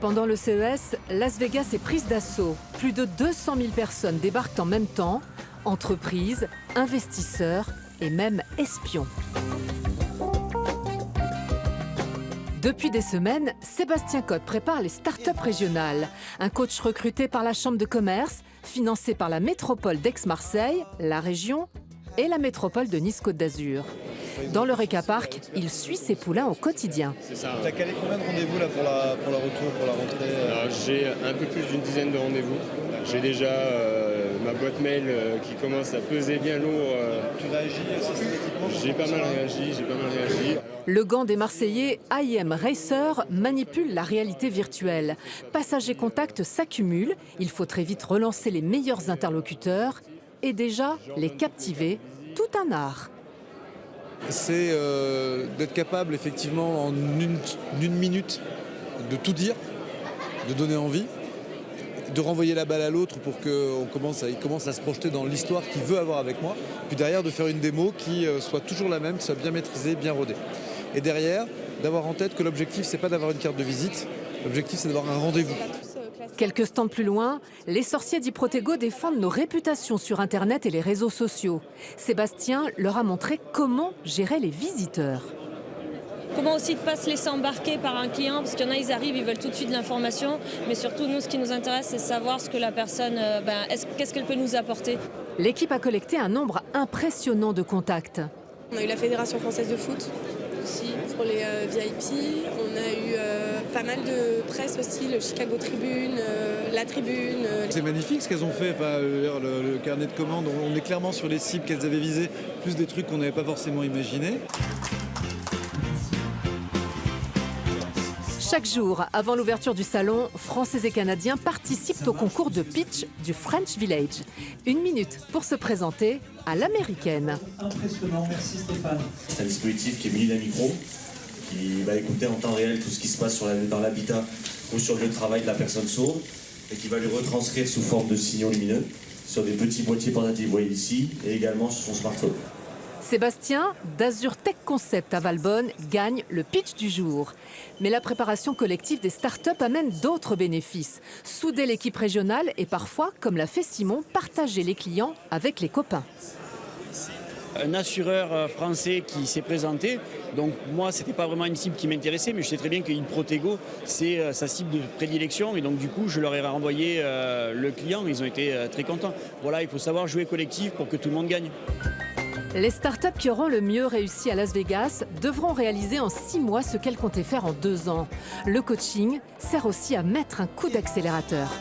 Pendant le CES, Las Vegas est prise d'assaut. Plus de 200 000 personnes débarquent en même temps. Entreprises, investisseurs et même espions. Depuis des semaines, Sébastien Cotte prépare les startups régionales. Un coach recruté par la Chambre de commerce, financé par la métropole d'Aix-Marseille, la région et la métropole de Nice-Côte d'Azur. Dans le Reka Park, il suit ses poulains au quotidien. Tu as calé combien de rendez-vous là pour le retour, pour la rentrée? J'ai un peu plus d'une dizaine de rendez-vous. J'ai déjà ma boîte mail qui commence à peser bien lourd. Tu réagis systématiquement? J'ai pas mal réagi. Le gant des Marseillais IM Racer manipule la réalité virtuelle. Passagers contacts s'accumulent. Il faut très vite relancer les meilleurs interlocuteurs et déjà les captiver. Tout un art. C'est d'être capable effectivement en une minute de tout dire, de donner envie, de renvoyer la balle à l'autre pour qu'il commence à se projeter dans l'histoire qu'il veut avoir avec moi, puis derrière de faire une démo qui soit toujours la même, qui soit bien maîtrisée, bien rodée. Et derrière, d'avoir en tête que l'objectif, c'est pas d'avoir une carte de visite, l'objectif, c'est d'avoir un rendez-vous. Quelques stands plus loin, les sorciers d'Iprotego défendent nos réputations sur Internet et les réseaux sociaux. Sébastien leur a montré comment gérer les visiteurs. Comment aussi ne pas se laisser embarquer par un client, parce qu'il y en a, ils arrivent, ils veulent tout de suite de l'information. Mais surtout, nous, ce qui nous intéresse, c'est savoir ce que la personne, qu'est-ce qu'elle peut nous apporter. L'équipe a collecté un nombre impressionnant de contacts. On a eu la Fédération française de foot aussi pour les VIP. On a eu pas mal de presse aussi, le Chicago Tribune, la Tribune. C'est magnifique ce qu'elles ont fait, le carnet de commandes. On est clairement sur les cibles qu'elles avaient visées, plus des trucs qu'on n'avait pas forcément imaginés. Chaque jour, avant l'ouverture du salon, Français et Canadiens participent au concours de pitch du French Village. 1 minute pour se présenter à l'américaine. Impressionnant, merci Stéphane. C'est un dispositif qui est muni d'un micro, qui va écouter en temps réel tout ce qui se passe dans l'habitat ou sur le lieu de travail de la personne sourde et qui va lui retranscrire sous forme de signaux lumineux sur des petits boîtiers portatifs, vous voyez ici, et également sur son smartphone. Sébastien, d'Azur Tech Concept à Valbonne, gagne le pitch du jour. Mais la préparation collective des startups amène d'autres bénéfices. Souder l'équipe régionale et parfois, comme l'a fait Simon, partager les clients avec les copains. Un assureur français qui s'est présenté, donc moi c'était pas vraiment une cible qui m'intéressait, mais je sais très bien que Iprotego c'est sa cible de prédilection et donc du coup je leur ai renvoyé le client, ils ont été très contents. Voilà, il faut savoir jouer collectif pour que tout le monde gagne. Les startups qui auront le mieux réussi à Las Vegas devront réaliser en 6 mois ce qu'elles comptaient faire en 2 ans. Le coaching sert aussi à mettre un coup d'accélérateur.